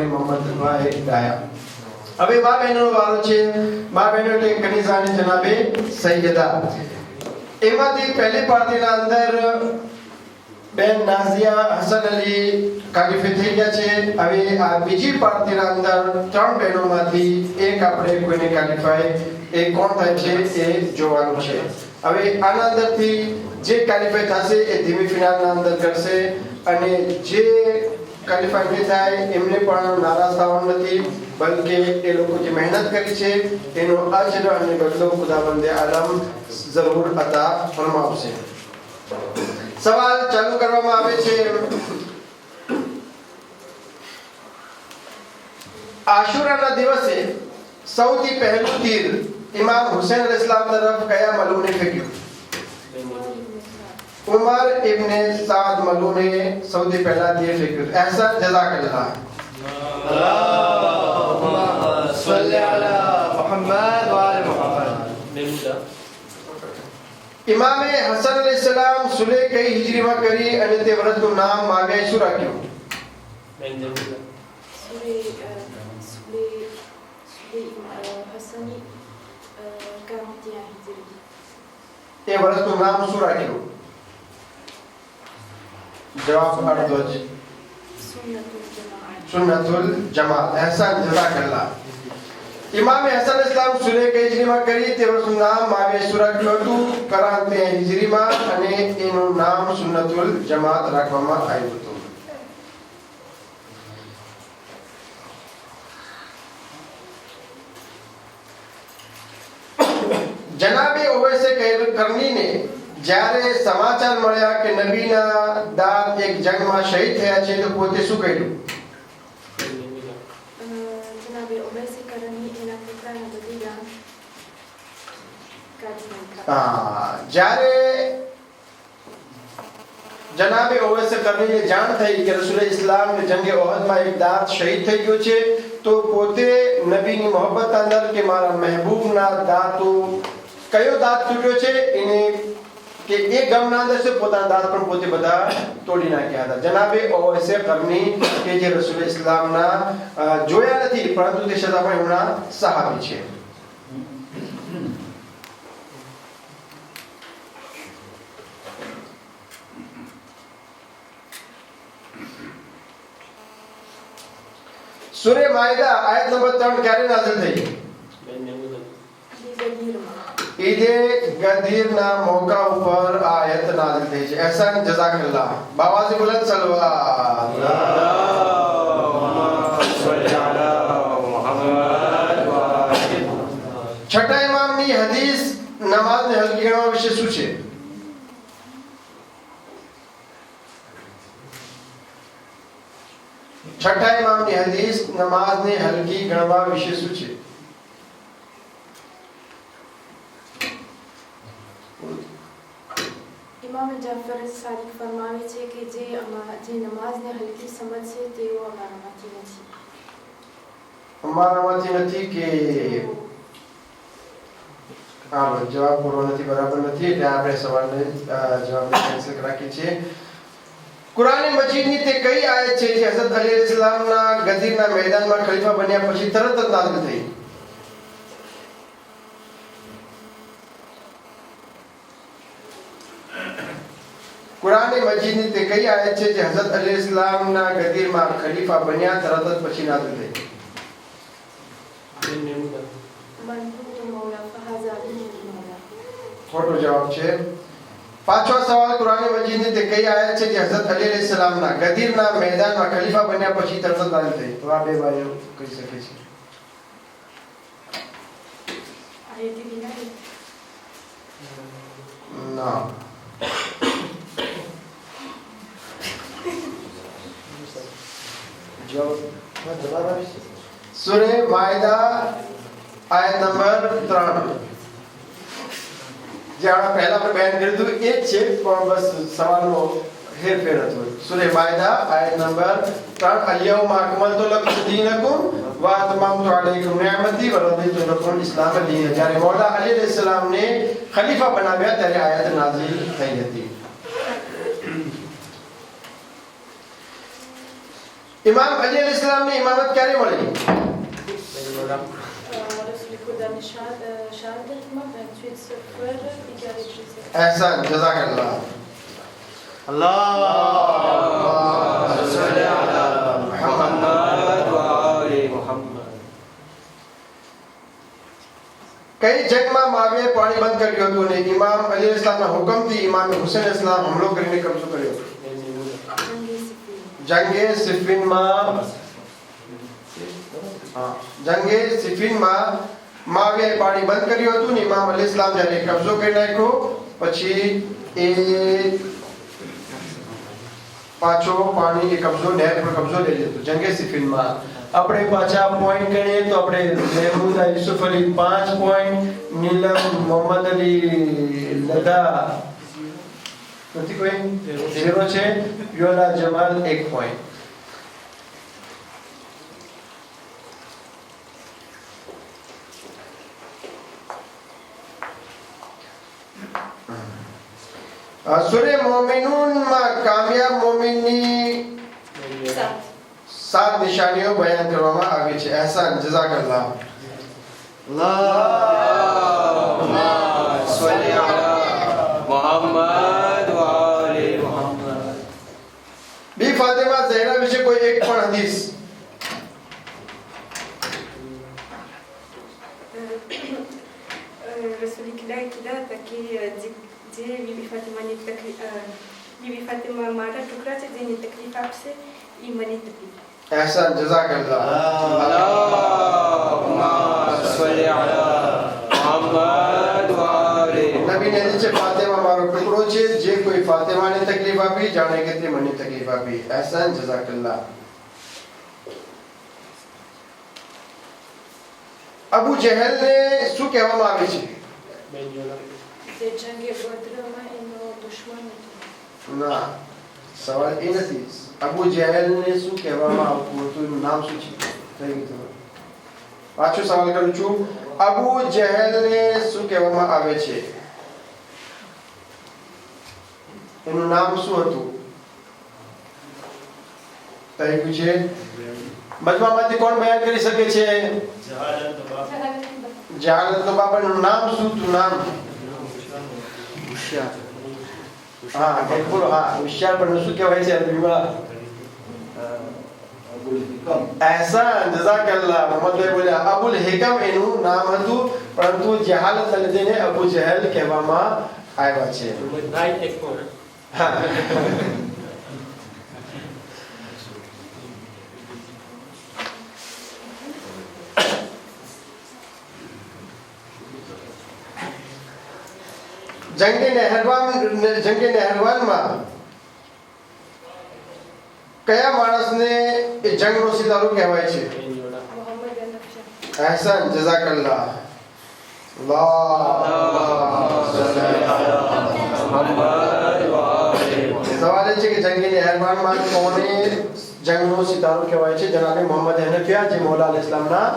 અને મોહમ્મદભાઈ ગાયા. હવે મા બહેનોનો વારો છે. મા બહેનો એટલે કનીઝા અને જનાબે સૈયદા. એમાંથી પહેલી પાર્ટીના અંદર બેન નાઝિયા હસન અલી કાલિફે થઈ ગયા છે. હવે આ બીજી પાર્ટીના અંદર 3 બહેનોમાંથી એક આપણે કોઈને ક્વોલિફાય એ કોણ થાય છે એ જોવાનું છે. હવે આના અંદરથી જે ક્વોલિફાય થશે એ ધીમી ફિનાલના અંદર કરશે અને જે ક્વોલિફાય નહીં થાય એમને પણ નારાજ થવાનું નથી, બલકે એ લોકો જે મહેનત કરી છે એનો અજર અને બદલો ખુદાવંદે આલમ જરૂર અતા ફરમાવશે. સવાલ ચાલુ કરવામાં આવે છે. આશુરાના દિવસે સૌથી પહેલું તીર ઇમામ હુસૈન અલૈહિસ્સલામ તરફ કયા મલૂને ફેંક્યું? ઉમર ઇબ્ને સાદ મલૂને સૌથી પહેલા તીર ફેંક્યું. અહેસાન જઝાકલ્લાહ. અલ્લાહુમ્મા સલ્લી અલા મુહમ્મદ વ આલે મુહમ્મદ. ઇમામે હસન અલૈહિસ્સલામ સુલે કઈ હિજરીમાં કરી અને તે વ્રતનું નામ માવ્યા શું રાખ્યું? એ વર્ષનું નામ શું રાખ્યું? જવાબ અડધો જ. સુન્નતુલ જમાત. અહેસાન જઝાકલ્લાહ. ઇમામે હસન અલૈહિસ્સલામ સુલે કઈ હિજરીમાં કરી તે વર્ષનું નામ માવ્યા શું રાખ્યું હતું? કરાંતે હિજરીમાં, અને એનું નામ સુન્નતુલ જમાત રાખવામાં આવ્યું હતું. જનાબે ઓવૈસે કરનીને જ્યારે સમાચાર મળ્યા કે નબીના દાદ એક જંગમાં શહીદ થયા છે તો પોતે શું કહ્યું? જનાબે ઓવૈસે કરની એના પુત્રના બદલીમાં જ્યારે જનાબે ઓવૈસે કરનીને જાણ થઈ કે રસૂલ ઇસ્લામ ને જંગે ઓહદમાં એક દાદ શહીદ થઈ ગયો છે તો પોતે નબીની મોહબ્બત અંદર કે મારા મહેબૂબના દાંતો કયો દાંત તૂટ્યો છે એને કે એ ગમના અંદર છે પોતાના દાંત પણ પોતે બધા તોડી નાખ્યા હતા. જનાબે ઓવૈસે કરની કે જે રસૂલ ઇસ્લામના જોયા નથી પરંતુ તે છતાં પણ એમના સહાબી છે. સૂરે માઇદા આયત નંબર 3 ક્યારે નાઝિલ થઈ? ઈદે ગદીરના મોકા ઉપર આયત નાઝિલ થઈ છે. અહેસાન જઝાકલ્લાહ. બાવાજી બુલંદ સલવાત. અલ્લાહુમ્મા સલ્લી અલા મુહમ્મદ વ આલે મુહમ્મદ. છઠ્ઠા ઇમામની હદીસ નમાઝને હલકી ગણવા વિશે શું છે? છઠ્ઠા ઇમામની હદીસ નમાઝને હલકી ગણવા વિશે શું છે? ઇમામ જાફર સાદિક ફરમાવે છે કે જે નમાઝને હલકી સમજશે તેઓ અમારામાંથી નથી. અમારામાંથી નથી કે હા જવાબ પૂરો નથી, બરાબર નથી, એટલે આપણે સવાલને જવાબને કેન્સલ રાખીએ છીએ. કુરાન મજીદની તે કઈ આયત છે જે હઝરત અલી અલૈહિસ્સલામના ગદીરના મેદાનમાં ખલીફા બન્યા પછી તરત જ નાઝિલ થઈ? કુરાન મજીદની તે કઈ આયત છે જે હઝરત અલી અલૈહિસ્સલામના ગદીરમાં ખલીફા બન્યા તરત જ પછી નાઝિલ થઈ? ખોટો જવાબ છે. પાંચમો સવાલ કુરાન મજીદની તે કઈ આયત છે જે હઝરત અલી અલૈહિસ્સલામના ગદીરના મેદાનમાં ખલીફા બન્યા પછી તરત જ નાઝિલ થઈ? તો આ બે ભાઈઓ કહી શકે છે. ના. સૂરે માઇદા આયત નંબર 3 જે આપણે પહેલા આપણે બેન કર્યું હતું એ જ છે પણ બસ સવાલનો હેરફેર હતો. સૂરે માઇદા આયત નંબર 3 અલ્યૌમા અકમલતુ લકુમ દીનકુમ વ અતમમતુ અલૈકુમ નિઅમતી વ રદીતુ લકુમ ઇસ્લામ દીન. જ્યારે મૌલા અલી અલૈહિસ્સલામને ખલીફા બનાવ્યા ત્યારે આયત નાઝિલ થઈ હતી. ઇમામ અલી અલૈહિસ્સલામની ઇમામત ક્યારે મળી? رسول خدا شهادت ما بنتويت سفر بيجاري جزء احسن جزاkallah. اللهم صل على محمد وآل محمد. કઈ જંગમાં માવીએ પાણી બંધ કર્યું હતું અને ઇમામ અલી અલૈહિસ્સલામના હુકમથી ઇમામ હુસૈન અલૈહિસ્સલામ હુમલો કરીને કબજો કર્યો? જંગે સિફીનમાં જંગે સિફીનમાં માવીએ પાણી બંધ કર્યું હતું ને ઇમામ અલી અલૈહિસ્સલામ જ્યારે કબજો કરી નાખ્યો પછી એ પાછો પાણી એ કબજો નહેર પર કબજો લઈ લીધો જંગે સિફીનમાં. આપણે પાછા પોઈન્ટ ગણીએ તો આપણે મહેમૂદ યુસુફ અલી 5 પોઈન્ટ, નીલમ મોહમ્મદ અલી લદા નથી કોઈ 0 છે, યોલા જમાલ 1 પોઈન્ટ. સૂરે મોમિનૂનમાં કામયાબ મોમિનની 7 નિશાનીઓ બયાન કરવામાં આવી છે. અહેસાન જઝાકલ્લાહ. اللهم صل على محمد وآل محمد. બી ફાતિમા ઝહરા વિશે કોઈ એક પણ હદીસ? رسول الله كده تكي دي بيبي فاطمه ني تكليف بيبي فاطمه مارا टुकड़ा से देने तकलीफ आपसे ईमानी तकलीफ. અહેસાન જઝાકલ્લાહ. اللهم صل على محمد وآل નબીને નીચે ફાતિમા મારો ટુકડો છે, જે કોઈ ફાતિમાને તકલીફ આપી જાણે કે તે મને તકલીફ આપી. અહેસાન જઝાકલ્લાહ. અબુ જહેલને શું કહેવામાં આવે છે? જે જંગે બદ્રમાં એનો દુશ્મન હતો. ના, સવાલ એ નથી. અબુ જહેલને શું કહેવામાં આવતું હતું, એનું નામ શું છે? થઈ ગયું. પાછો સવાલ કરું છું. અબુ જહેલને શું કહેવામાં આવે છે, એનું નામ શું હતું? થઈ ગયું છે. મજમામાંથી કોણ બયાન કરી શકે છે? જહાલત તો બાપાનું નામ શું હતું? નામ હા બિલકુલ. હા હોશિયાર પણ શું કહેવાય છે અરબીમાં? અહેસાન જઝાકલ્લાહ. મોહમ્મદભાઈ બોલ્યા અબુલ હિકમ એનું નામ હતું, પરંતુ જહાલત લઈને અબુ જહેલ કહેવામાં આવ્યા છે. હા. જંગે નહેરવાનમાં કયા માણસને એ જંગનો સિતારો કહેવાય છે? मोहम्मद अनफशा. અહેસાન જઝાકલ્લાહ. સવાલ એ છે કે જંગે નહેરવાનમાં કોને જંગનો સિતારો કહેવાય છે? જનાબે મોહમ્મદ હનફિયા, જે મૌલા અલ ઇસ્લામના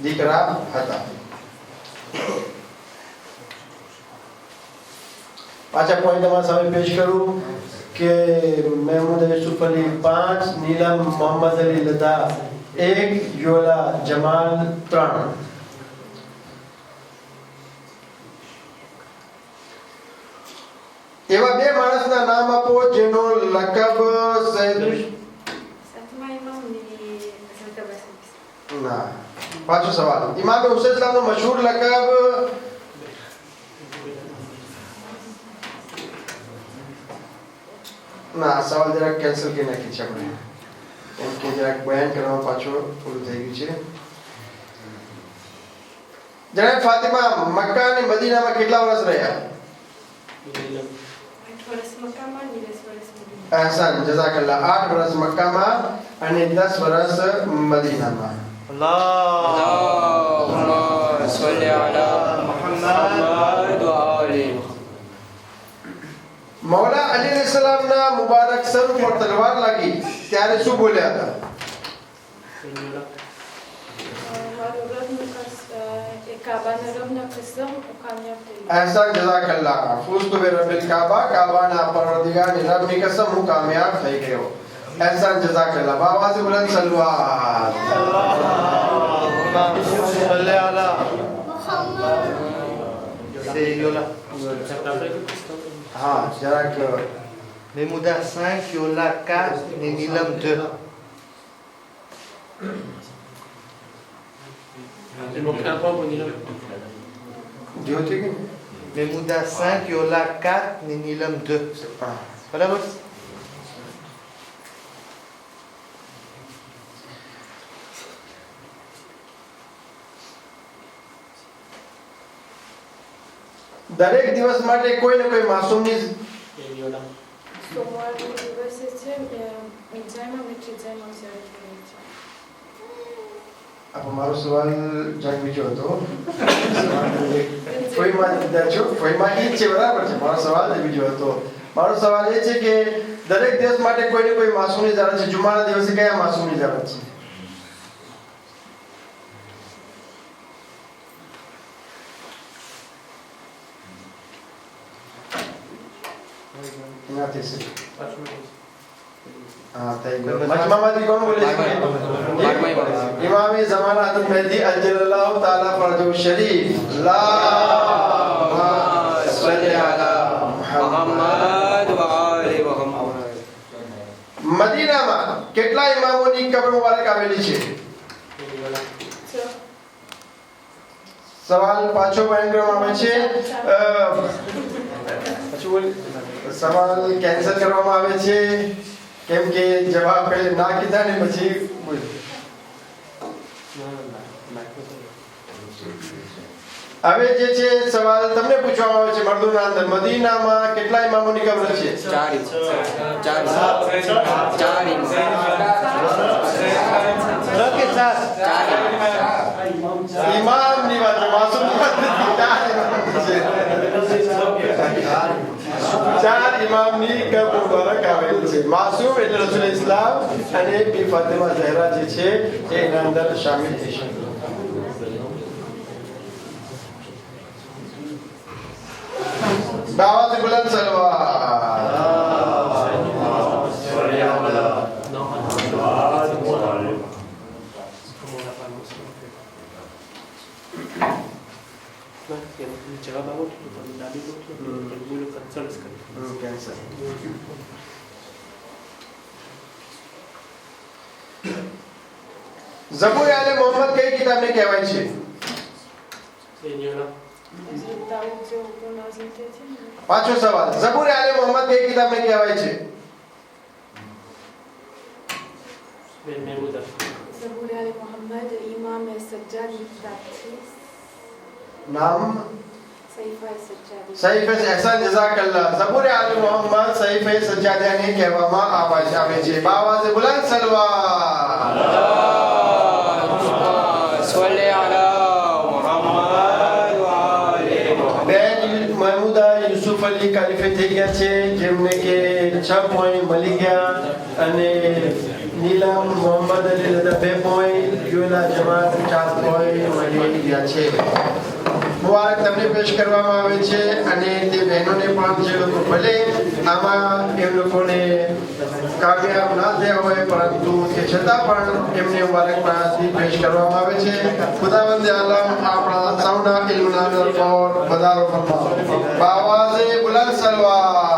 દીકરા હતા. પાછા પોઈન્ટ તમારા સામે પેશ કરું કે મહેમૂદ યુસુફ અલી 5, નીલમ મોહમ્મદ અલી લદા 1, યોલા જમાલ 3. એવા બે માણસના નામ આપો જેનો લકબ सातमा इमाम ने हजरत अब्बास. ના. પાછો સવાલ. ઇમામ હુસૈન ઇસ્લામનો મશહૂર લકબ ના. સવાલ જરાક કેન્સલ કરી નાખી છે આપણે, કેમ કે જરાક બયાન કરવામાં પાછો પૂરું થઈ ગયું છે. જણાબ ફાતિમા મક્કા અને મદીનામાં કેટલા વર્ષ રહ્યા? 8 વર્ષ મક્કામાં અને 10 વર્ષ મદીના. અહેસાન જઝાકલ્લાહ. 8 વર્ષ મક્કામાં અને 10 વર્ષ મદીનામાં. اللهم صل على محمد وآل محمد. મૌલા અલી અલૈહિસ્સલામના મુબારક સર ઉપર તલવાર લાગી ત્યારે શું બોલ્યા હતા? મારો રબનો કાબાના રબના કસમ કામયાબ થઈ. અહેસાન જઝાકલ્લાહ. ફૂઝતુ બિરબ્બિલ કાબા, કાબાના પરવરદિગારની રબની કસમ હું કામયાબ થઈ ગયો. एहसान जज़ाकल्लाह बाबा से बुलंद सलवात C'est Yola. हाँ जरा que Memouda 5, Yola 4, Nenilam 2. Il manque un point pour Nilam. जो थी कि Memouda 5, Yola 4, Nenilam 2. हाँ Voilà, boss. દરેક દિવસ માટે કોઈ ને કોઈ માસૂમની Et Yola. સોમવારનો દિવસ છે જયમાં મિત્ર જયમાં કરે છે. આ મારો સવાલ જાગ બીજો હતો ફોઈમાં છો ફોઈમાં ઈ જ છે બરાબર છે મારો સવાલ જ બીજો હતો મારો સવાલ એ છે કે દરેક દિવસ માટે કોઈ ને કોઈ માસૂમની ઝારત છે જુમાના દિવસે કયા માસૂમની ઝારત છે નથી સર हाँ मजमामाती कौन बोले इमाम ज़माना हज़रत मेहदी अजल्लल्लाहु ताला फरजहु शरीफ ला सल्ली अला मुहम्मद व आले मुहम्मद મદીનામાં કેટલા ઇમામોની કબ્ર મુબારક આવેલી છે સવાલ પાછો બયાન કરવામાં આવે છે પાછું બોલ સવાલ કેન્સલ કરવામાં આવે છે કેમ કે જવાબ પહેલે ના કીધા ને પછી બોલ હવે જે છે સવાલ તમને પૂછવામાં આવે છે મર્દોના અંદર મદીનામાં કેટલા ઇમામોની કબ્ર છે ચાર Roque Sass. ઇમામની વાત છે માસૂમની વાત નથી ચાર ઇમામ છે ચાર ઇમામની કબ્ર મુબારક આવેલી છે માસૂમ એટલે રસૂલ ઇસ્લામ અને બી ફાતિમા ઝહરા જે છે એ એના અંદર શામિલ થઈ શકે दावत बुलंद सलवार जवाब आओ तो डाली दो तो बोलो कंसल्ट कर कैंसर ज़बूर आले मोहम्मद कई किताब ने कहवाई छे ये Yola. દાઉદ જે ઉપર નાઝિલ થયા છે ને पांचो सवाल ज़बूर आले मोहम्मद कई किताब ने कहवाई छे Memouda. ज़बूर आले मोहम्मद इमाम सज्जाद किताब છે नाम સહીફા સજ્જાદી सहीफ एहसान जज़ाकल्लाह ज़बूर आले मोहम्मद सहीफ सज्जादिया ने कहवामा આવે છે બાવાઝે બુલંદ સલવાત सल्ले अला मुहम्मद व आले मुहम्मद બેન મહમૂદા યુસુફ અલી કાલિફે થઈ ગયા છે જેમને કે 6 પોઈન્ટ મળી ગયા અને નીલમ મોહમ્મદ અલી લદા 2 પોઈન્ટ યુલા જમાત 4 પોઈન્ટ મળી ગયા છે મુબારક તમને પેશ કરવામાં આવે છે અને તે બહેનોને પણ જે લોકો ભલે આમાં એ લોકોને કામયાબ ના થયા હોય પરંતુ તે છતાં પણ એમને મુબારકબાદી પેશ કરવામાં આવે છે ખુદાવંદ આલમ આપણા સૌના ઇલ્મના દર પર વધારો ફરમાવો બાવાઝે બુલંદ સલવાત